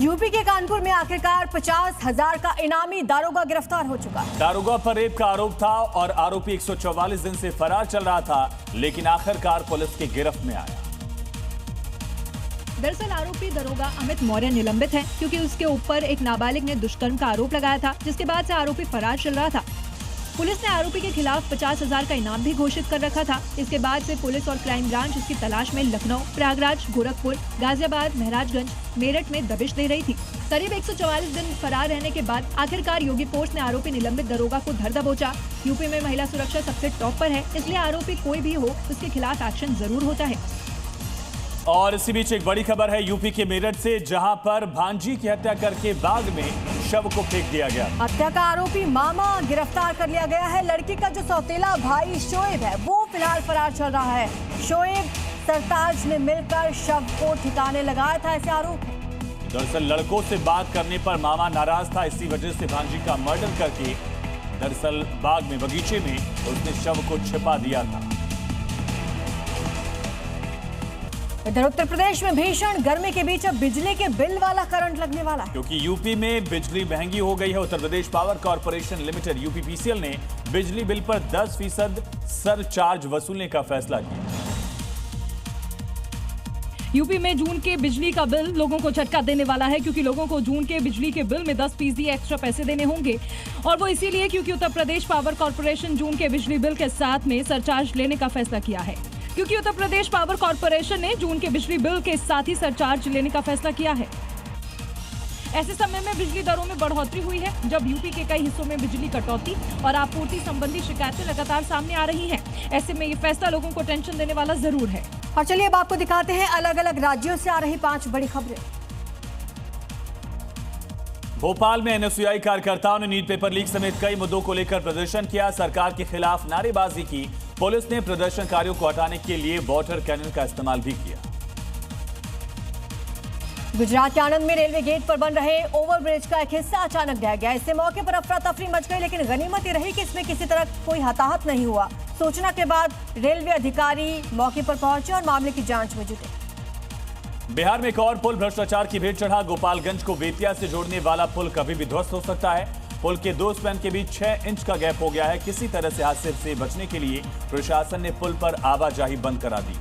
UP के कानपुर में आखिरकार 50,000 का इनामी दारोगा गिरफ्तार हो चुका है। दारोगा पर रेप का आरोप था और आरोपी 144 दिन से फरार चल रहा था, लेकिन आखिरकार पुलिस की गिरफ्त में आया। दरअसल आरोपी दरोगा अमित मौर्य निलंबित है क्योंकि उसके ऊपर एक नाबालिग ने दुष्कर्म का आरोप लगाया था, जिसके बाद से आरोपी फरार चल रहा था। पुलिस ने आरोपी के खिलाफ 50,000 का इनाम भी घोषित कर रखा था। इसके बाद से पुलिस और क्राइम ब्रांच उसकी तलाश में लखनऊ, प्रयागराज, गोरखपुर, गाजियाबाद, महराजगंज, मेरठ में दबिश दे रही थी। करीब 144 दिन फरार रहने के बाद आखिरकार योगी पोस्ट ने आरोपी निलंबित दरोगा को धर दबोचा। यूपी में महिला सुरक्षा सबसे टॉप पर है, इसलिए आरोपी कोई भी हो उसके खिलाफ एक्शन जरूर होता है। और इसी बीच एक बड़ी खबर है यूपी के मेरठ से, जहां पर भांजी की हत्या करके बाग में शव को फेंक दिया गया। हत्या का आरोपी मामा गिरफ्तार कर लिया गया है। लड़की का जो सौतेला भाई शोएब है वो फिलहाल फरार चल रहा है। शोएब सरताज ने मिलकर शव को ठिकाने लगाया था, ऐसे आरोप है। दरअसल लड़कों से बात करने पर मामा नाराज था, इसी वजह से भांजी का मर्डर करके दरअसल बाग में बगीचे में उसने शव को छिपा दिया था। इधर उत्तर प्रदेश में भीषण गर्मी के बीच अब बिजली के बिल वाला करंट लगने वाला है, क्योंकि यूपी में बिजली महंगी हो गई है। Uttar Pradesh power corporation limited UPPCL ने बिजली बिल पर 10% सरचार्ज वसूलने का फैसला किया। यूपी में जून के बिजली का बिल लोगों को झटका देने वाला है, क्योंकि लोगों को जून के बिजली के बिल में 10% एक्स्ट्रा पैसे देने होंगे। और वो इसीलिए क्योंकि उत्तर प्रदेश पावर कॉर्पोरेशन जून के बिजली बिल के साथ में सरचार्ज लेने का फैसला किया है। क्योंकि उत्तर प्रदेश पावर कॉर्पोरेशन ने जून के बिजली बिल के साथ ही सरचार्ज लेने का फैसला किया है। ऐसे समय में बिजली दरों में बढ़ोतरी हुई है, जब यूपी के कई हिस्सों में बिजली कटौती और आपूर्ति संबंधी शिकायतें लगातार सामने आ रही हैं। ऐसे में ये फैसला लोगों को टेंशन देने वाला जरूर है। और चलिए अब आपको दिखाते हैं अलग अलग राज्यों से आ रही 5 बड़ी खबरें। भोपाल में एनएसयूआई कार्यकर्ताओं ने नीट पेपर लीक समेत कई मुद्दों को लेकर प्रदर्शन किया। सरकार के खिलाफ नारेबाजी की। पुलिस ने प्रदर्शनकारियों को हटाने के लिए वाटर कैनन का इस्तेमाल भी किया। गुजरात के आणंद में रेलवे गेट पर बन रहे ओवरब्रिज का एक हिस्सा अचानक गिर गया। इससे मौके पर अफरा तफरी मच गई, लेकिन गनीमत ये रही कि इसमें किसी तरह कोई हताहत नहीं हुआ। सूचना के बाद रेलवे अधिकारी मौके पर पहुंचे और मामले की जांच में जुटे। बिहार में एक और पुल भ्रष्टाचार की भेंट चढ़ा। गोपालगंज को बेतिया से जोड़ने वाला पुल कभी भी ध्वस्त हो सकता है। पुल के 2 स्पैन के बीच 6 इंच का गैप हो गया है। किसी तरह से हादसे से बचने के लिए प्रशासन ने पुल पर आवाजाही बंद करा दी।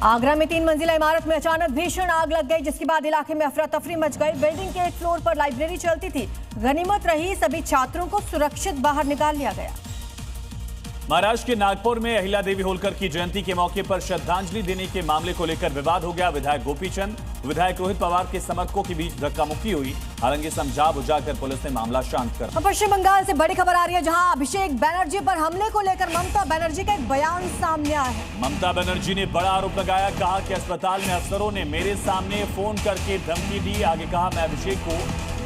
आगरा में 3 मंजिला इमारत में अचानक भीषण आग लग गई, जिसके बाद इलाके में अफरा तफरी मच गई। बिल्डिंग के एक फ्लोर पर लाइब्रेरी चलती थी। गनीमत रही सभी छात्रों को सुरक्षित बाहर निकाल लिया गया। महाराष्ट्र के नागपुर में अहिल्या देवी होलकर की जयंती के मौके पर श्रद्धांजलि देने के मामले को लेकर विवाद हो गया। विधायक गोपीचंद, विधायक रोहित पवार के समर्थकों के बीच धक्का मुक्की हुई। हालांकि समझा बुझाकर पुलिस ने मामला शांत कर। पश्चिम बंगाल से बड़ी खबर आ रही है, जहां अभिषेक बनर्जी पर हमले को लेकर ममता बनर्जी का एक बयान सामने आया है। ममता बनर्जी ने बड़ा आरोप लगाया। कहा कि अस्पताल में अफसरों ने मेरे सामने फोन करके धमकी दी। आगे कहा, मैं अभिषेक को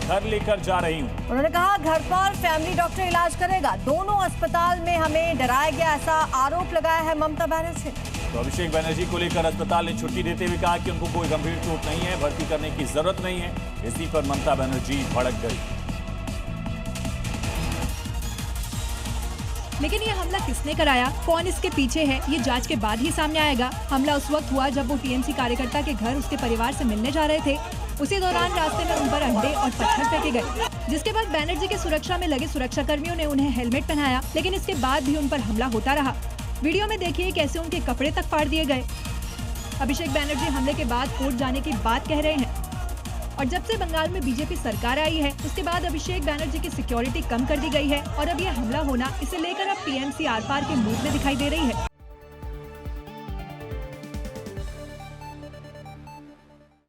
घर लेकर जा रही हूँ। उन्होंने कहा घर पर फैमिली डॉक्टर इलाज करेगा। दोनों अस्पताल में हमें डराया गया, ऐसा आरोप लगाया है ममता बनर्जी। तो अभिषेक बनर्जी को लेकर अस्पताल ने छुट्टी देते हुए कहा कि उनको कोई गंभीर चोट नहीं है, भर्ती करने की जरूरत नहीं है। इसी पर ममता बनर्जी भड़क गई। लेकिन ये हमला किसने कराया, कौन इसके पीछे है, ये जांच के बाद ही सामने आएगा। हमला उस वक्त हुआ जब वो टीएमसी कार्यकर्ता के घर उसके परिवार से मिलने जा रहे थे। उसी दौरान रास्ते में उन पर अंडे और पत्थर फेंके गए, जिसके बाद बैनर्जी की सुरक्षा में लगे सुरक्षाकर्मियों ने उन्हें हेलमेट पहनाया, लेकिन इसके बाद भी उन पर हमला होता रहा। वीडियो में देखिए कैसे उनके कपड़े तक फाड़ दिए गए। अभिषेक बैनर्जी हमले के बाद कोर्ट जाने की बात कह रहे हैं। और जब से बंगाल में बीजेपी सरकार आई है, उसके बाद अभिषेक बैनर्जी की सिक्योरिटी कम कर दी गई है और अब ये हमला होना इसे लेकर अब टीएमसी आर पार के मूड में दिखाई दे रही है।